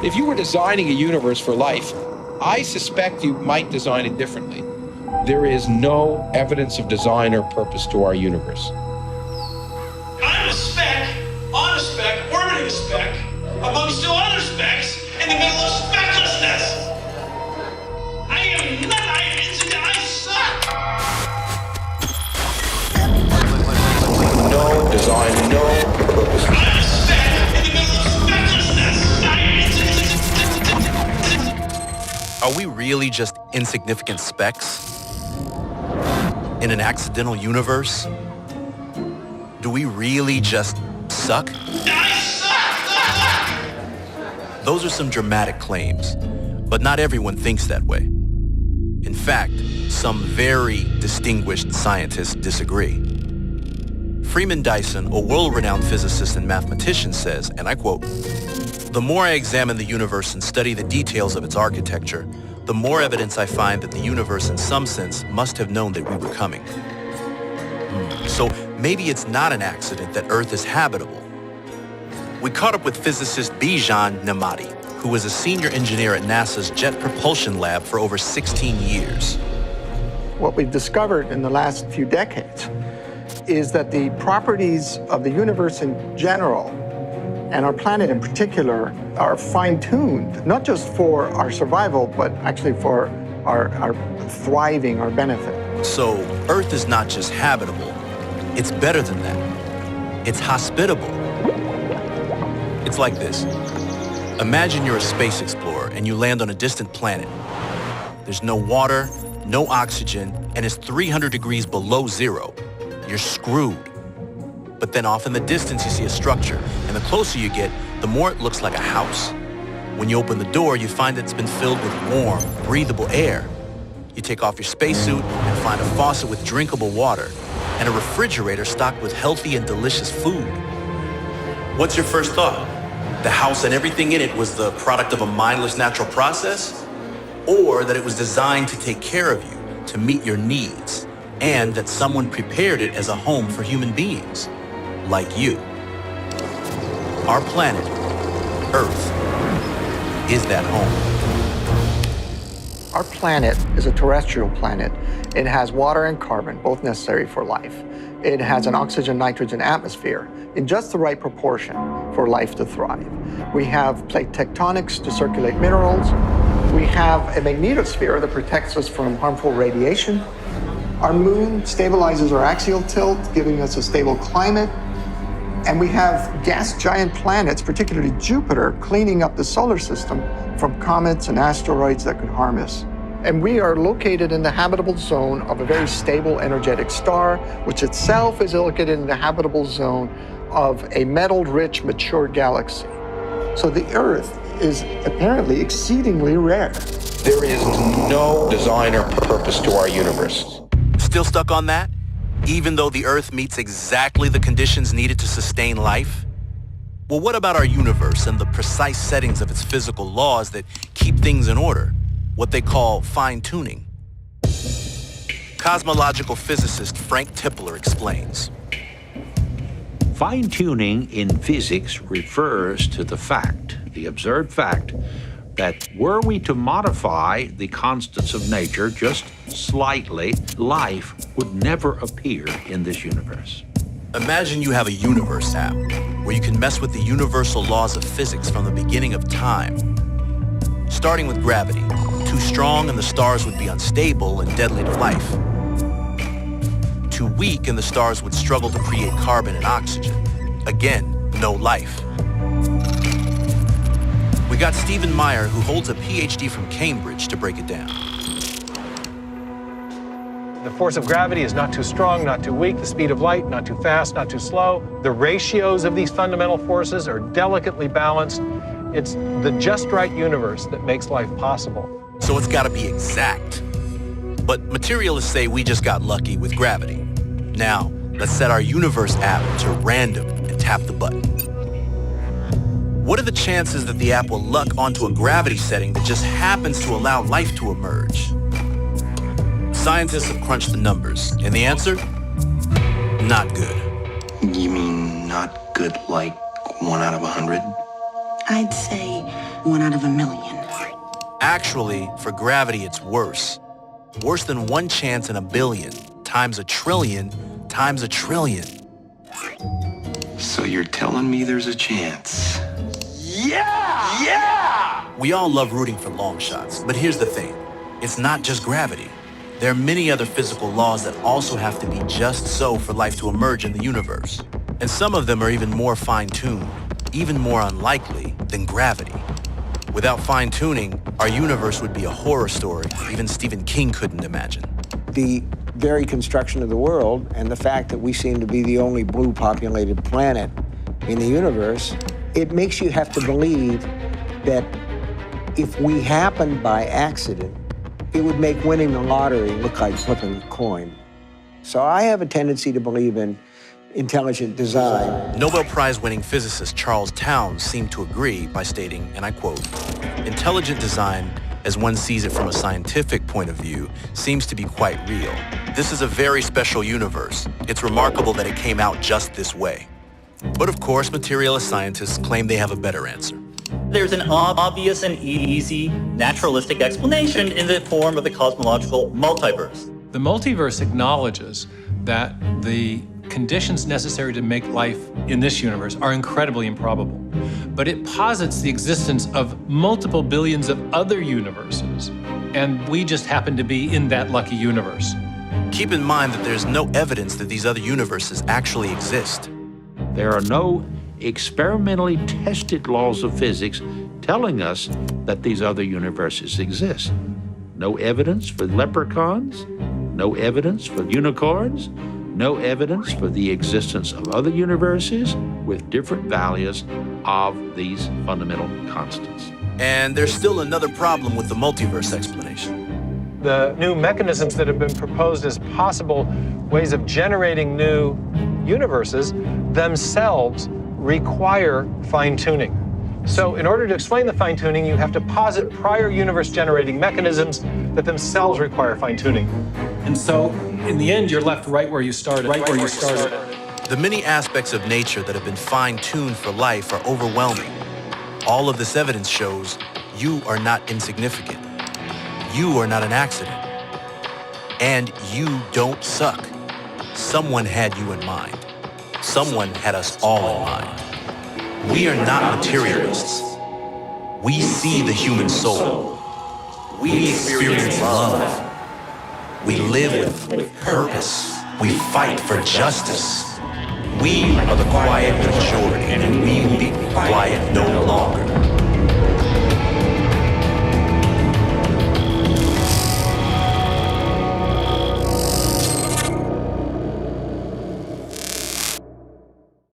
If you were designing a universe for life, I suspect you might design it differently. There is no evidence of design or purpose to our universe. I'm a speck, on a speck, orbiting a speck, among still other specks, in the middle of specklessness. I am not, I suck. No design, no purpose. I'm a speck in the middle of specklessness. Are we really just insignificant specks in an accidental universe? Do we really just suck? I suck! Those are some dramatic claims, but not everyone thinks that way. In fact, some very distinguished scientists disagree. Freeman Dyson, a world-renowned physicist and mathematician, says, and I quote, "The more I examine the universe and study the details of its architecture, the more evidence I find that the universe in some sense must have known that we were coming." So maybe it's not an accident that Earth is habitable. We caught up with physicist Bijan Nemati, who was a senior engineer at NASA's Jet Propulsion Lab for over 16 years. What we've discovered in the last few decades is that the properties of the universe in general, and our planet in particular, are fine-tuned, not just for our survival, but actually for our thriving, our benefit. So Earth is not just habitable, it's better than that. It's hospitable. It's like this. Imagine you're a space explorer and you land on a distant planet. There's no water, no oxygen, and it's 300 degrees below zero. You're screwed. But then off in the distance you see a structure, and the closer you get, the more it looks like a house. When you open the door, you find it's been filled with warm, breathable air. You take off your spacesuit and find a faucet with drinkable water and a refrigerator stocked with healthy and delicious food. What's your first thought? The house and everything in it was the product of a mindless natural process? Or that it was designed to take care of you, to meet your needs, and that someone prepared it as a home for human beings, like you? Our planet, Earth, is that home. Our planet is a terrestrial planet. It has water and carbon, both necessary for life. It has an oxygen-nitrogen atmosphere in just the right proportion for life to thrive. We have plate tectonics to circulate minerals. We have a magnetosphere that protects us from harmful radiation. Our moon stabilizes our axial tilt, giving us a stable climate. And we have gas giant planets, particularly Jupiter, cleaning up the solar system from comets and asteroids that could harm us. And we are located in the habitable zone of a very stable, energetic star, which itself is located in the habitable zone of a metal-rich, mature galaxy. So the Earth is apparently exceedingly rare. There is no design or purpose to our universe. Still stuck on that? Even though the Earth meets exactly the conditions needed to sustain life? Well, what about our universe and the precise settings of its physical laws that keep things in order? What they call fine-tuning. Cosmological physicist Frank Tipler explains. Fine-tuning in physics refers to the observed fact, that were we to modify the constants of nature just slightly, life would never appear in this universe. Imagine you have a universe app where you can mess with the universal laws of physics from the beginning of time. Starting with gravity, too strong and the stars would be unstable and deadly to life. Too weak and the stars would struggle to create carbon and oxygen. Again, no life. We got Stephen Meyer, who holds a PhD from Cambridge, to break it down. The force of gravity is not too strong, not too weak. The speed of light, not too fast, not too slow. The ratios of these fundamental forces are delicately balanced. It's the just right universe that makes life possible. So it's got to be exact. But materialists say we just got lucky with gravity. Now, let's set our universe app to random and tap the button. What are the chances that the app will luck onto a gravity setting that just happens to allow life to emerge? Scientists have crunched the numbers, and the answer? Not good. You mean not good like 1 out of 100? I'd say 1 out of a million. Actually, for gravity, it's worse. Worse than 1 chance in a billion, times a trillion, times a trillion. So you're telling me there's a chance? Yeah! Yeah! We all love rooting for long shots, but here's the thing. It's not just gravity. There are many other physical laws that also have to be just so for life to emerge in the universe. And some of them are even more fine-tuned, even more unlikely than gravity. Without fine-tuning, our universe would be a horror story even Stephen King couldn't imagine. The very construction of the world and the fact that we seem to be the only blue-populated planet in the universe, it makes you have to believe that if we happened by accident, it would make winning the lottery look like flipping a coin. So I have a tendency to believe in intelligent design. Nobel Prize-winning physicist Charles Townes seemed to agree by stating, and I quote, "Intelligent design, as one sees it from a scientific point of view, seems to be quite real. This is a very special universe. It's remarkable that it came out just this way." But of course, materialist scientists claim they have a better answer. There's an obvious and easy naturalistic explanation in the form of the cosmological multiverse. The multiverse acknowledges that the conditions necessary to make life in this universe are incredibly improbable. But it posits the existence of multiple billions of other universes, and we just happen to be in that lucky universe. Keep in mind that there's no evidence that these other universes actually exist. There are no experimentally tested laws of physics telling us that these other universes exist. No evidence for leprechauns, no evidence for unicorns, no evidence for the existence of other universes with different values of these fundamental constants. And there's still another problem with the multiverse explanation. The new mechanisms that have been proposed as possible ways of generating new universes themselves require fine-tuning. So in order to explain the fine-tuning, you have to posit prior universe-generating mechanisms that themselves require fine-tuning. And so, in the end, you're left right where you started. The many aspects of nature that have been fine-tuned for life are overwhelming. All of this evidence shows you are not insignificant. You are not an accident. And you don't suck. Someone had you in mind. Someone had us all in mind. We are not materialists. We see the human soul. We experience love. We live with purpose. We fight for justice. We are the quiet majority.